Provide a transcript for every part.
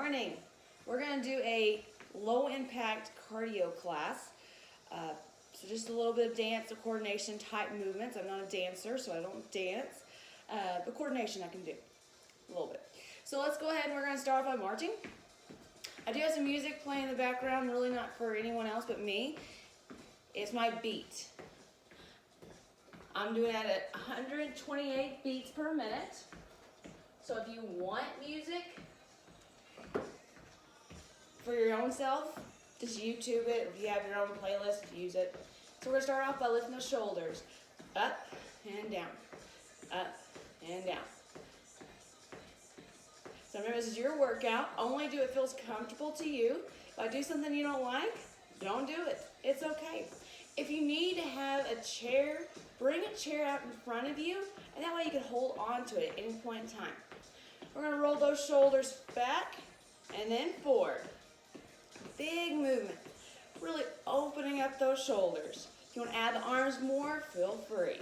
morning. We're going to do a low impact cardio class. So just a little bit of dance or coordination type movements. I'm not a dancer, so I don't dance. But coordination I can do a little bit. So let's go ahead and we're going to start by marching. I do have some music playing in the background, really not for anyone else but me. It's my beat. I'm doing that at 128 beats per minute. So if you want music for your own self, just YouTube it. If you have your own playlist, use it. So we're going to start off by lifting the shoulders. Up and down. Up and down. So remember, this is your workout. Only do it feels comfortable to you. If I do something you don't like, don't do it. It's okay. If you need to have a chair, bring a chair out in front of you, and that way you can hold on to it at any point in time. We're going to roll those shoulders back and then forward. Big movement. Really opening up those shoulders. If you want to add the arms more, feel free.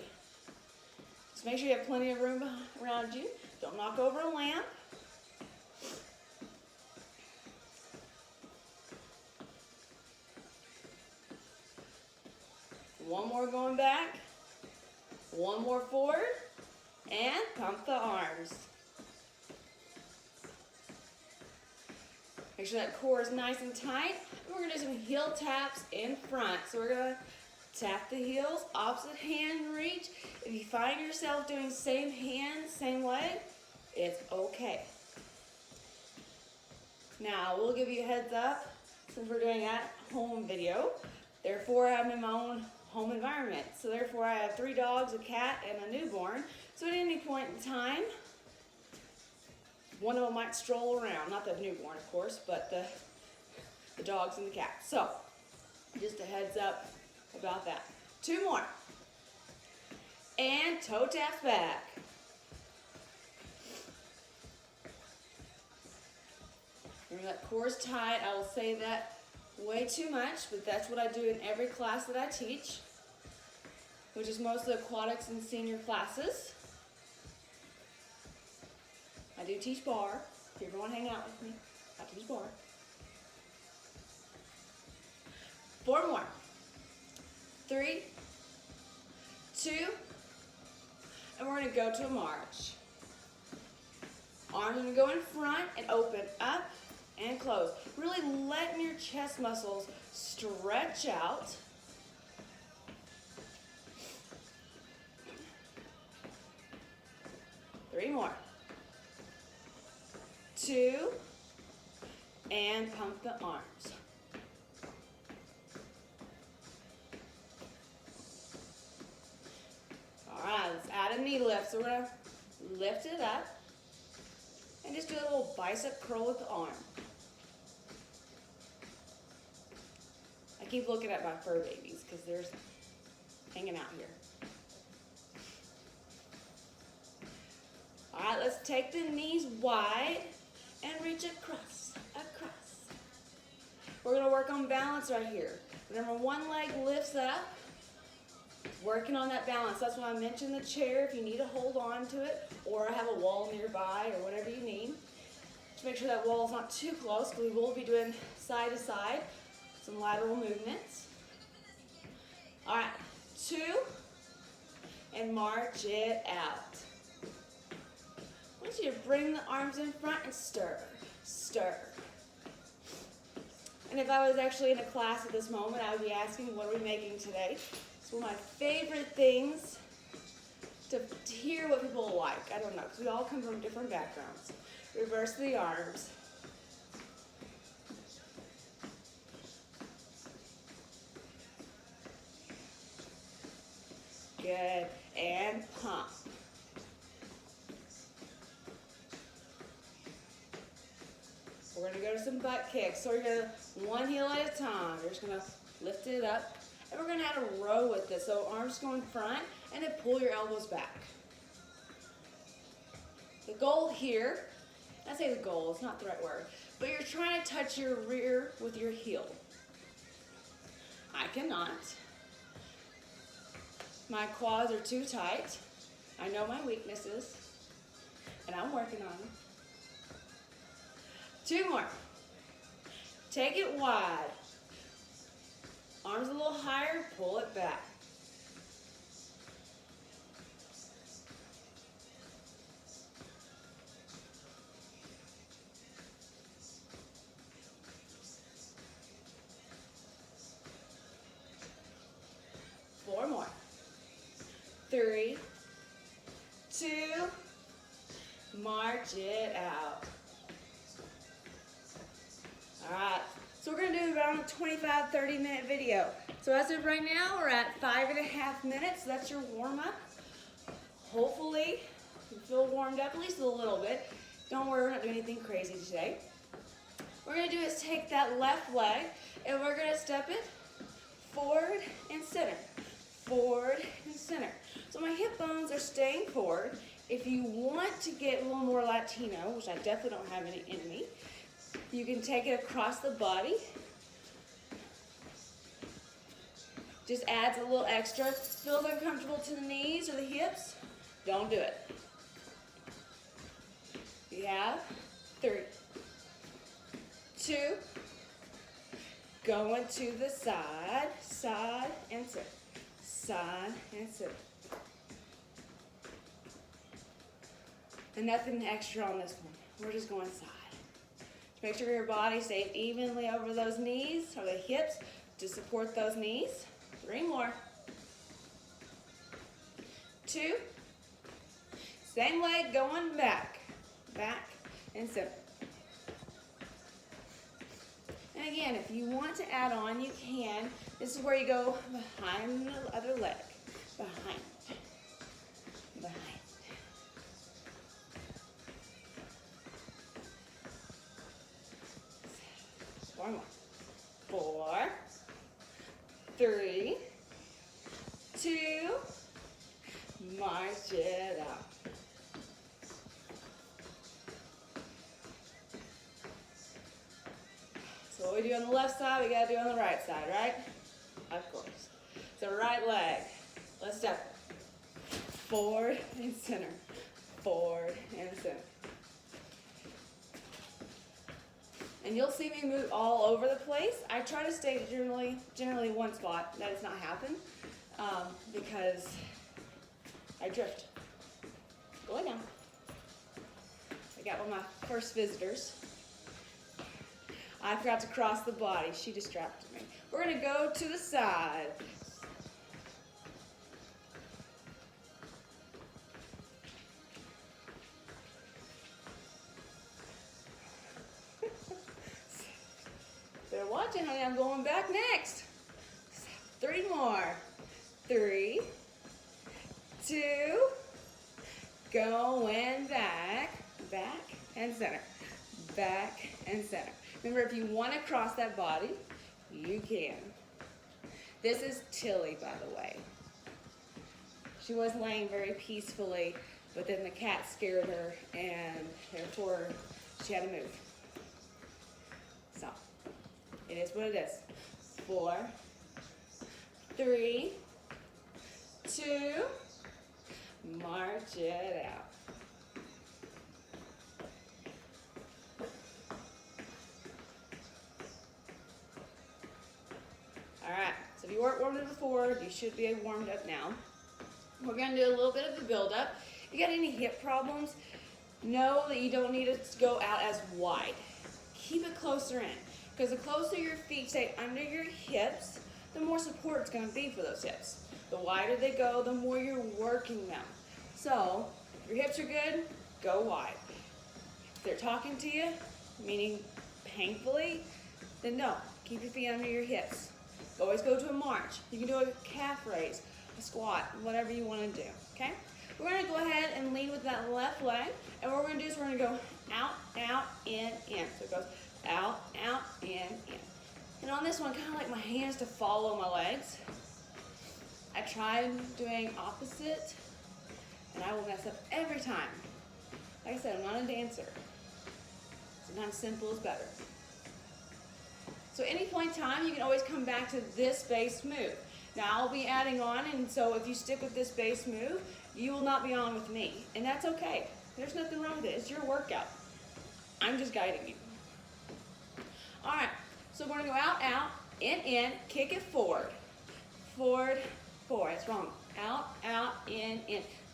Just make sure you have plenty of room around you. Don't knock over a lamp. One more going back. One more forward. And pump the arms. Make sure that core is nice and tight. And we're going to do some heel taps in front. So we're going to tap the heels, opposite hand reach. If you find yourself doing same hand, same leg, it's okay. Now, we'll give you a heads up since we're doing at home video. Therefore, I'm in my own home environment. So therefore, I have 3 dogs, a cat, and a newborn. So at any point in time, one of them might stroll around. Not the newborn, of course, but the dogs and the cat. So, just a heads up about that. 2 more. And toe taps back. Remember that core is tight. I will say that way too much, but that's what I do in every class that I teach, which is mostly aquatics and senior classes. I do teach bar. If you ever want to hang out with me, I teach bar. 4 more. 3, 2, and we're going to go to a march. Arms are going to go in front and open up and close. Really letting your chest muscles stretch out. Three more. 2, and pump the arms. All right, let's add a knee lift. So we're going to lift it up and just do a little bicep curl with the arm. I keep looking at my fur babies because they're hanging out here. All right, let's take the knees wide and reach across, across. We're going to work on balance right here. Remember, one leg lifts up, working on that balance. That's why I mentioned the chair if you need to hold on to it, or have a wall nearby or whatever you need. Just make sure that wall is not too close, because we will be doing side to side, some lateral movements. All right, 2, and march it out. I want you to bring the arms in front and stir, stir. And if I was actually in a class at this moment, I would be asking, what are we making today? It's one of my favorite things to hear what people like. I don't know, because we all come from different backgrounds. Reverse the arms. Good, and pump. We're going to go to some butt kicks. So we're going to, one heel at a time. We're just going to lift it up. And we're going to add a row with this. So arms go in front and then pull your elbows back. The goal here, I say the goal, it's not the right word, but you're trying to touch your rear with your heel. I cannot. My quads are too tight. I know my weaknesses, and I'm working on them. 2 more. Take it wide. Arms a little higher, pull it back. Four more. 3, 2, march it out. All right, so we're gonna do around a 25, 30-minute video. So as of right now, we're at 5.5 minutes. That's your warm up. Hopefully, you feel warmed up at least a little bit. Don't worry, we're not doing anything crazy today. What we're gonna do is take that left leg and we're gonna step it forward and center, forward and center. So my hip bones are staying forward. If you want to get a little more Latino, which I definitely don't have any in me, you can take it across the body. Just adds a little extra. Feels uncomfortable to the knees or the hips? Don't do it. You have 3, 2, going to the side, side and center, side and center. And nothing extra on this one. We're just going side. Make sure your body stays evenly over those knees or the hips to support those knees. 3 more. 2. Same leg going back, back and center. And again, if you want to add on, you can. This is where you go behind the other leg. Behind, behind. 4 more. 4, 3, 2, march it out. So what we do on the left side, we gotta do on the right side, right? Of course. So right leg, let's step it. Forward and center, forward and center. And you'll see me move all over the place. I try to stay generally one spot. That does not happen because I drift. Going down. I got one of my first visitors. I forgot to cross the body. She distracted me. We're gonna go to the side. They're watching, honey. I'm going back next. 3 more. 3, 2, going back, back and center, back and center. Remember, if you want to cross that body, you can. This is Tilly, by the way. She was laying very peacefully, but then the cat scared her, and therefore she had to move. So, it is what it is. 4, 3, 2, march it out. All right, so if you weren't warmed up before, you should be warmed up now. We're gonna do a little bit of the build up. If you got any hip problems, know that you don't need it to go out as wide. Keep it closer in, because the closer your feet stay under your hips, the more support it's gonna be for those hips. The wider they go, the more you're working them. So, if your hips are good, go wide. If they're talking to you, meaning painfully, then no, keep your feet under your hips. Always go to a march. You can do a calf raise, a squat, whatever you want to do, okay? We're going to go ahead and lead with that left leg, and what we're going to do is we're going to go out, out, in. So it goes out, in. And on this one, kind of like my hands to follow my legs. I tried doing opposite, and I will mess up every time. Like I said, I'm not a dancer. Sometimes simple is better. So any point in time, you can always come back to this base move. Now I'll be adding on, and so if you stick with this base move, you will not be on with me. And that's okay. There's nothing wrong with it. It's your workout. I'm just guiding you. All right, so we're gonna go out, out, in, kick it forward. Forward, forward, it's wrong. Out, in.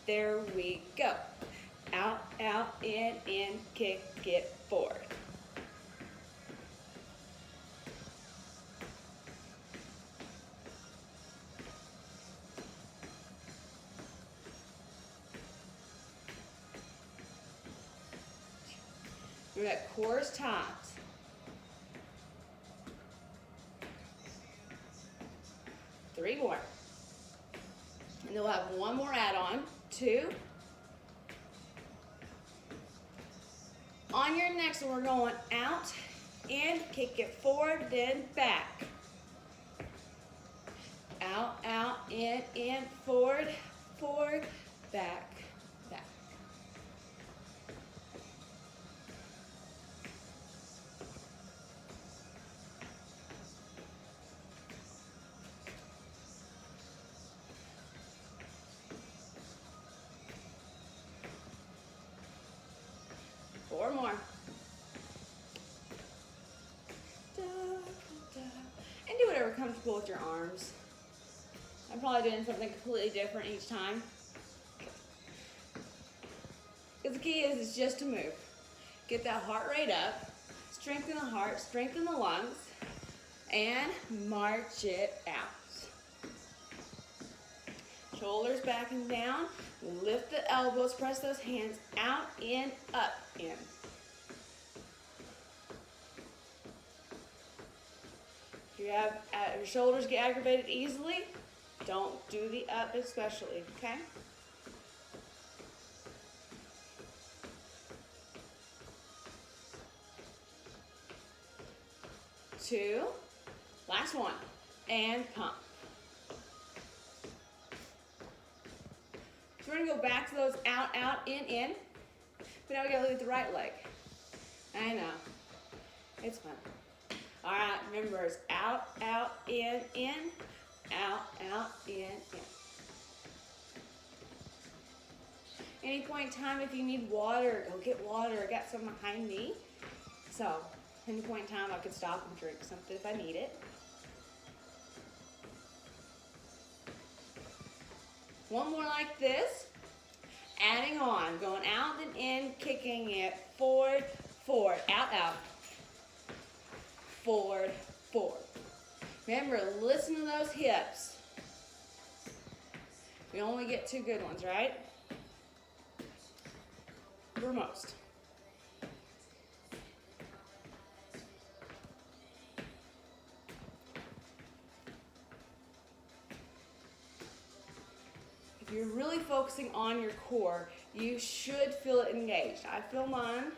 There we go. Out, in, kick it forward. We're at chorus tops. Three more. And then we'll have one more add-on. Two. On your next one, we're going out, in, kick it forward, then back. Out, in, forward, forward, back, back. Four more. And do whatever comfortable with your arms. I'm probably doing something completely different each time. Because the key is just to move. Get that heart rate up, strengthen the heart, strengthen the lungs, and march it out. Shoulders back and down. Lift the elbows, press those hands out, in, up, in. If you have your shoulders get aggravated easily, don't do the up especially, okay? Two, last one, and pump. So we're gonna go back to those out, in. But now we gotta look at the right leg. I know, it's fun. All right, remember it's out, in, out, in. Any point in time, if you need water, go get water. I got some behind me. So, any point in time, I could stop and drink something if I need it. One more like this. Adding on, going out and in, kicking it forward, forward, out. Forward, forward. Remember, listen to those hips. We only get two good ones, right? For most. If you're really focusing on your core, you should feel it engaged. I feel mine.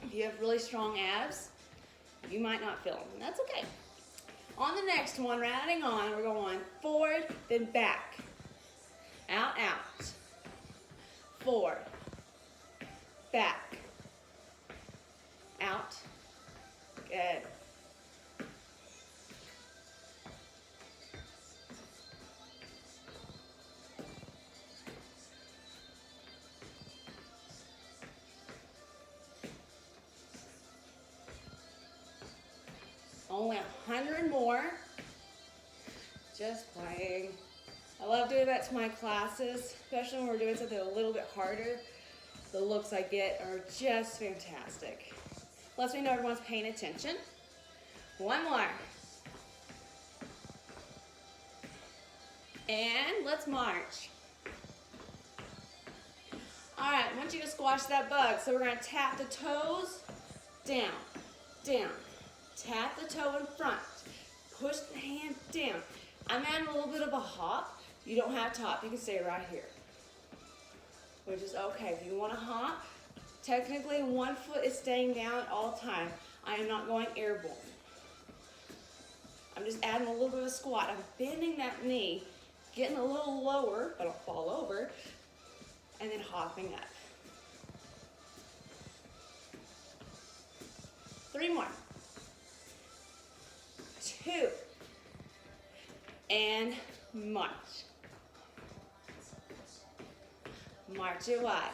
If you have really strong abs, you might not feel them, and that's okay. On the next one, we're adding on, we're going forward, then back. Out, forward, back, out, good. Only 100 more. Just playing. I love doing that to my classes, especially when we're doing something a little bit harder. The looks I get are just fantastic. Lets me know everyone's paying attention. One more. And let's march. All right, I want you to squash that bug. So we're gonna tap the toes, down, down. Tap the toe in front. Push the hand down. I'm adding a little bit of a hop. You don't have to hop. You can stay right here, which is okay. If you want to hop, technically one foot is staying down at all time. I am not going airborne. I'm just adding a little bit of a squat. I'm bending that knee, getting a little lower, but I don't fall over, and then hopping up. 3 more. 2. And march. March it wide.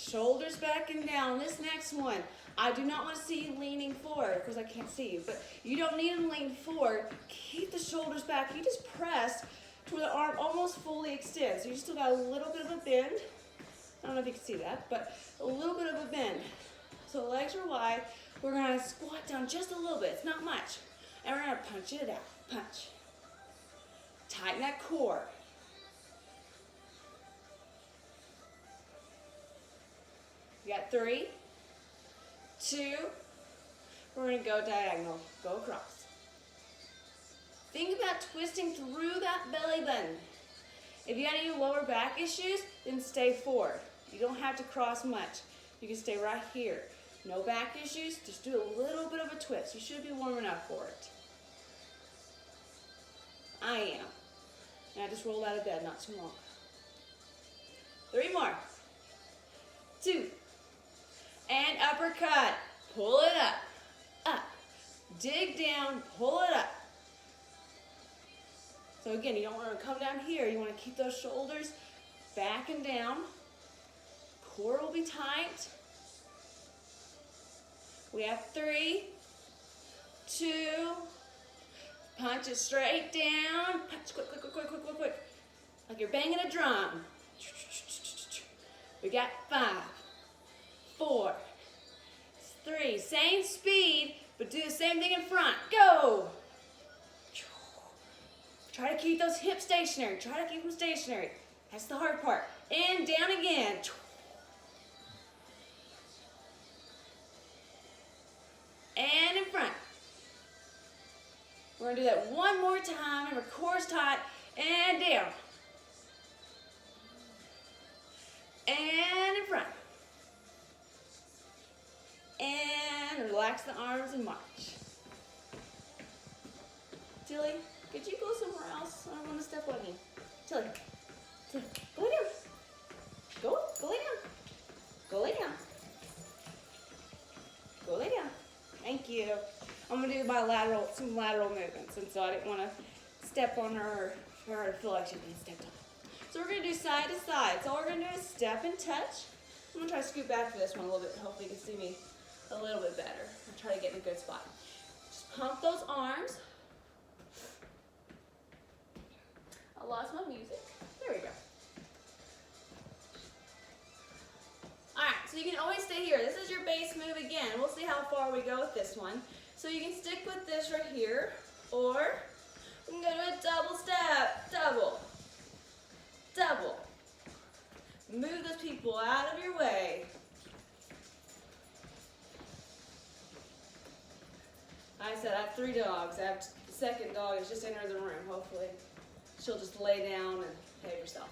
Shoulders back and down. This next one, I do not want to see you leaning forward because I can't see you, but you don't need to lean forward. Keep the shoulders back. You just press to where the arm almost fully extends. So you still got a little bit of a bend. I don't know if you can see that, but a little bit of a bend. So legs are wide. We're going to squat down just a little bit. It's not much. And we're going to punch it out. Punch. Tighten that core. You got 3, 2, we're going to go diagonal, go across. Think about twisting through that belly button. If you have any lower back issues, then stay forward. You don't have to cross much. You can stay right here. No back issues, just do a little bit of a twist. You should be warm enough for it. I am. And I just rolled out of bed not too long. 3 more. 2. And uppercut. Pull it up. Up. Dig down, pull it up. So again, you don't want to come down here. You want to keep those shoulders back and down. Core will be tight. We have 3, 2, punch it straight down. Punch quick, quick, quick, quick, quick, quick, quick. Like you're banging a drum. We got 5, 4, 3. Same speed, but do the same thing in front. Go. Try to keep those hips stationary. Try to keep them stationary. That's the hard part. And down again. And in front. We're going to do that one more time. Remember, core's tight. And down. And in front. And relax the arms and march. Tilly, could you go somewhere else? I don't want to step on you. Tilly, Tilly, go lay down. Go lay down. Go lay down. Go lay down. Thank you. I'm going to do some lateral movements, and so I didn't want to step on her or for her to feel like she's being stepped on. So we're going to do side to side. So all we're going to do is step and touch. I'm going to try to scoot back for this one a little bit. Hopefully you can see me a little bit better. I'll try to get in a good spot. Just pump those arms. I lost my music. There we go. All right, so you can always stay here. This is your base move again. We'll see how far we go with this one. So you can stick with this right here, or we can go to a double step. Double. Double. Move those people out of your way. Like I said, I have 3 dogs. I have the second dog has just entered the room. Hopefully she'll just lay down and behave herself.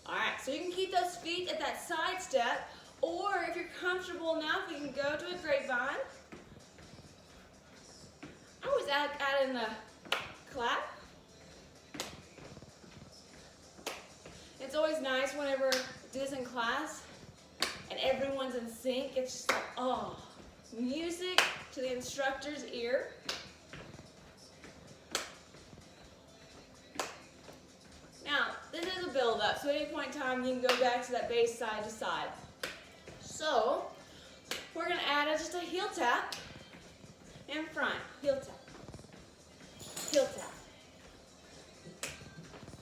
All right, so you can keep those feet at that side step, or if you're comfortable enough, we can go to a grapevine. I always add in the clap. It's always nice whenever do this in class and everyone's in sync. It's just like, oh, music to the instructor's ear. Now, this is a build-up, so at any point in time, you can go back to that base side to side. So, we're going to add just a heel tap in front. Heel tap. Heel tap.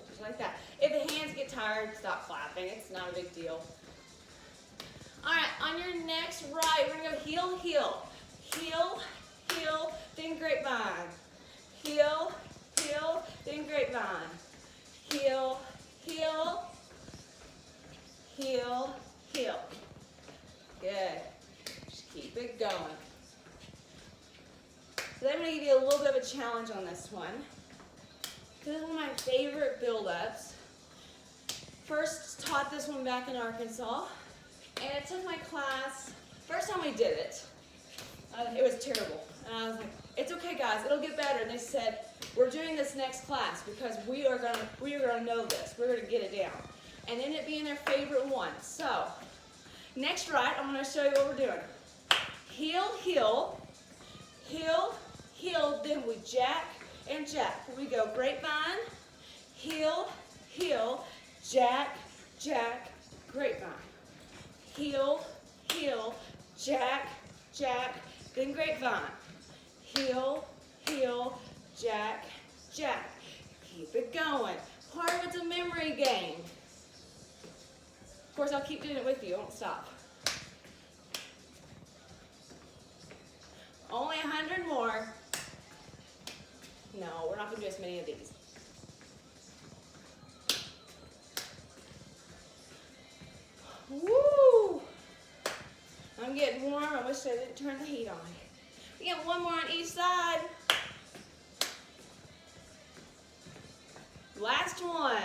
Just like that. If the hands get tired, stop clapping. It's not a big deal. All right, on your next right, we're going to go heel, heel. Heel, heel, then grapevine. Heel, heel, then grapevine. Heel, heel, heel, heel. Good. Just keep it going. So I'm going to give you a little bit of a challenge on this one. This is one of my favorite build-ups. First taught this one back in Arkansas, and it took my class, first time we did it, it was terrible. And I was like, it's okay guys, it'll get better. And they said, we're doing this next class because we are gonna know this. We're gonna get it down. And ended up being their favorite one. So, next right, I'm gonna show you what we're doing. Heel, heel, heel, heel, then we jack and jack. We go grapevine, Heel, heel, jack, jack, grapevine. Heel, heel, jack, jack, then grapevine. Heel, heel, jack, jack. Keep it going. Part of it's a memory game. Of course, I'll keep doing it with you. I won't stop. Only 100 more. No, we're not going to do as many of these. Woo! I'm getting warm. I wish I didn't turn the heat on. We get one more on each side. Last one.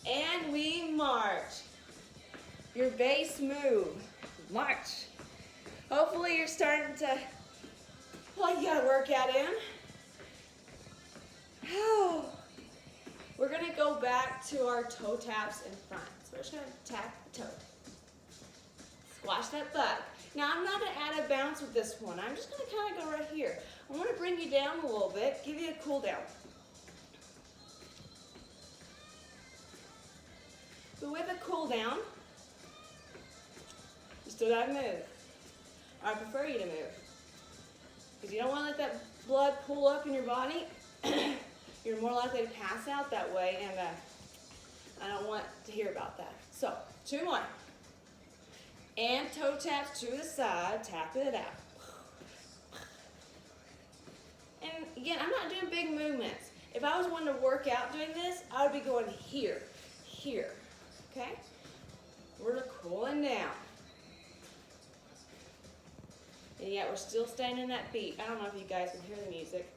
And we march. Your base move. March. Hopefully you're starting to, well, you got a workout in. Oh. We're going to go back to our toe taps in front. So we're just going to tap the toe. Squash that butt. Now I'm not going to add a bounce with this one. I'm just going to kind of go right here. I want to bring you down a little bit, give you a cool down. But with a cool down, you still got to move. I prefer you to move. Because you don't want to let that blood pool up in your body. You're more likely to pass out that way, and I don't want to hear about that. So, 2 more. And toe taps to the side, tapping it out. And again, I'm not doing big movements. If I was one to work out doing this, I would be going here, here, okay? We're cooling down. And yet we're still staying in that beat. I don't know if you guys can hear the music.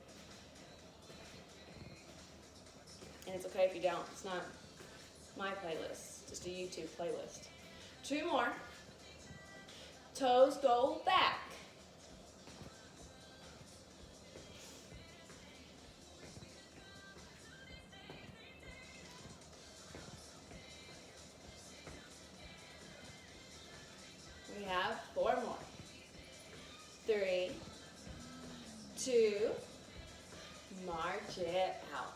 And it's okay if you don't. It's not my playlist. It's just a YouTube playlist. 2 more. Toes go back. We have 4 more. 3, 2, march it out.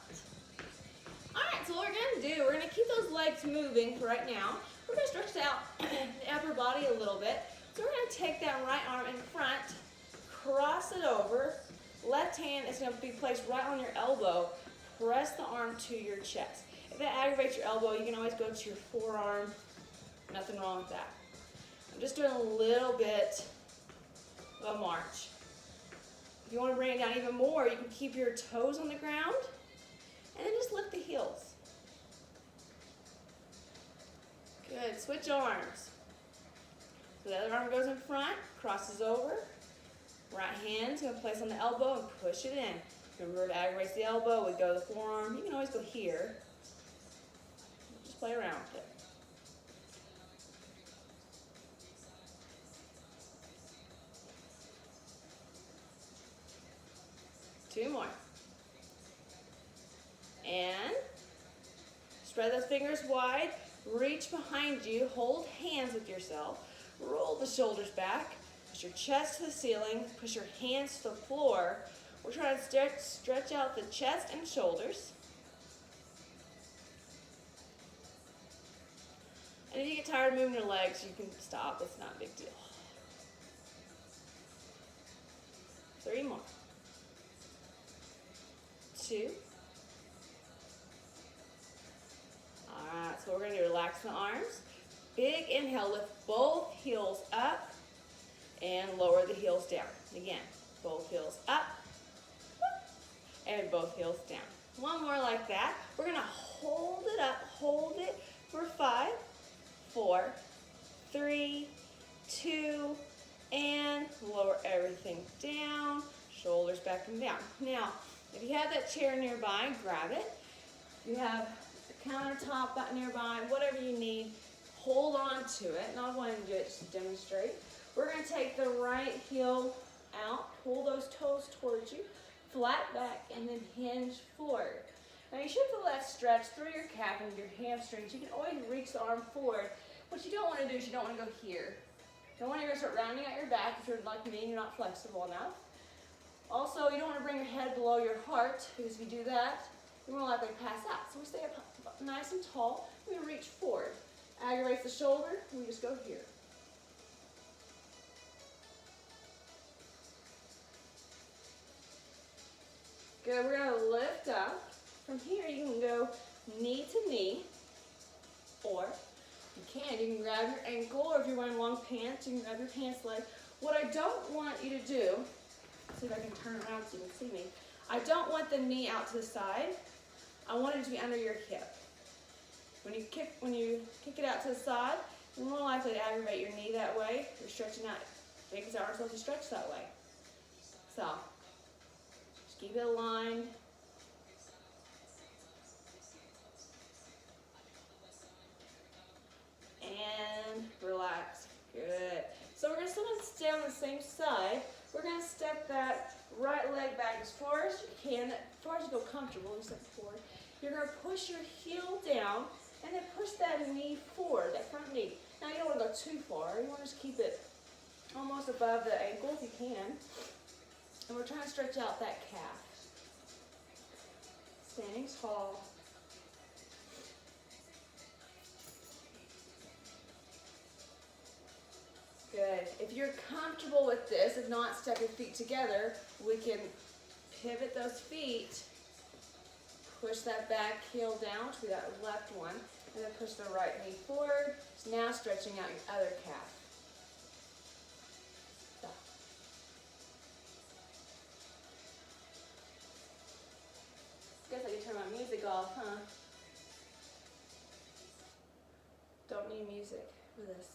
Alright, so what we're going to do, we're going to keep those legs moving for right now. We're going to stretch out the upper body a little bit. So we're going to take that right arm in front, cross it over. Left hand is going to be placed right on your elbow. Press the arm to your chest. If that aggravates your elbow, you can always go to your forearm. Nothing wrong with that. I'm just doing a little bit of a march. If you want to bring it down even more, you can keep your toes on the ground and then just lift the heels. Good. Switch arms. So the other arm goes in front, crosses over. Right hand's going to place on the elbow and push it in. Remember to aggravate the elbow, we go to the forearm. You can always go here. Just play around with it. Two more. And spread those fingers wide. Reach behind you. Hold hands with yourself. Roll the shoulders back. Push your chest to the ceiling. Push your hands to the floor. We're trying to stretch out the chest and shoulders. And if you get tired of moving your legs, you can stop. It's not a big deal. 3 more. 2. Alright, so we're going to relax the arms. Big inhale, lift both heels up and lower the heels down. Again, both heels up and both heels down. One more like that. We're going to hold it up, hold it for 5, 4, 3, 2, and lower everything down, shoulders back and down. Now, if you have that chair nearby, grab it. If you have a countertop nearby, whatever you need, hold on to it. And I'll go ahead and do it just to demonstrate. We're going to take the right heel out, pull those toes towards you, flat back, and then hinge forward. Now you should feel that stretch through your calf and your hamstrings. You can always reach the arm forward. What you don't want to do is you don't want to go here. You don't want to start rounding out your back if you're like me and you're not flexible enough. Also, you don't want to bring your head below your heart, because if you do that, you're more likely to pass out. So we stay up nice and tall. We reach forward. Aggravates the shoulder, we just go here. Good, we're gonna lift up. From here, you can go knee to knee, or you can grab your ankle, or if you're wearing long pants, you can grab your pants leg. What I don't want you to do, let's see if I can turn around so you can see me. I don't want the knee out to the side. I want it to be under your hip. When you kick it out to the side, you're more likely to aggravate your knee that way. You're stretching out. Things aren't supposed to stretch that way. So, just keep it aligned. And relax. Good. So we're going to still stay on the same side. We're going to step that right leg back as far as you can, as far as you feel comfortable. You step forward. You're going to push your heel down and then push that knee forward, that front knee. Now you don't want to go too far. You want to just keep it almost above the ankle if you can. And we're trying to stretch out that calf. Standing tall. Good. If you're comfortable with this, if not, step your feet together. We can pivot those feet, push that back heel down, which would be that left one, and then push the right knee forward. So now stretching out your other calf. So. Guess I can turn my music off, huh? Don't need music for this.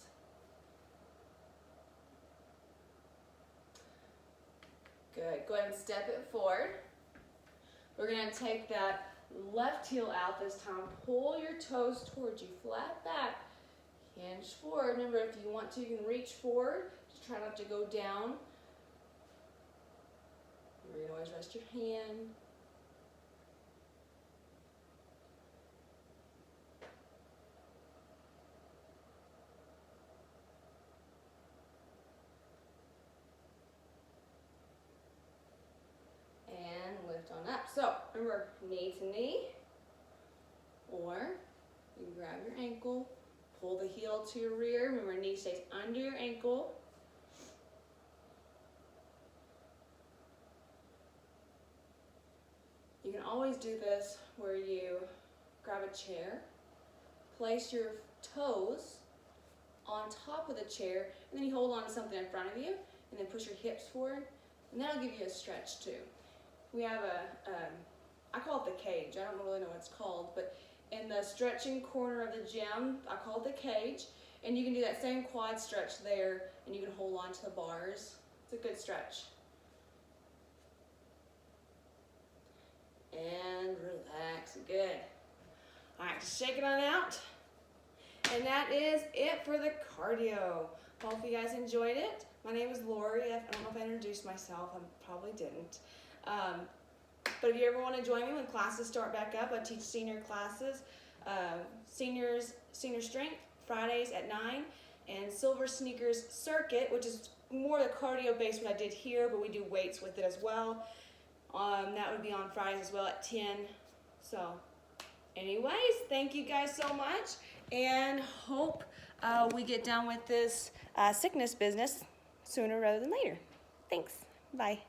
Good. Go ahead and step it forward. We're going to take that left heel out this time. Pull your toes towards you. Flat back. Hinge forward. Remember, if you want to, you can reach forward. Just try not to go down. You can always rest your hand. On up. So remember, knee to knee, or you can grab your ankle, pull the heel to your rear. Remember, knee stays under your ankle. You can always do this where you grab a chair, place your toes on top of the chair, and then you hold on to something in front of you, and then push your hips forward, and that'll give you a stretch too. We have I call it the cage. I don't really know what it's called, but in the stretching corner of the gym, I call it the cage. And you can do that same quad stretch there, and you can hold on to the bars. It's a good stretch. And relax. Good. All right, just shake it on out. And that is it for the cardio. Hope you guys enjoyed it. My name is Lori. I don't know if I introduced myself. I probably didn't. But if you ever want to join me when classes start back up, I teach senior classes, senior strength, Fridays at 9, and Silver Sneakers Circuit, which is more the cardio based what I did here, but we do weights with it as well. That would be on Fridays as well at 10. So anyways, thank you guys so much, and hope we get done with this sickness business sooner rather than later. Thanks. Bye.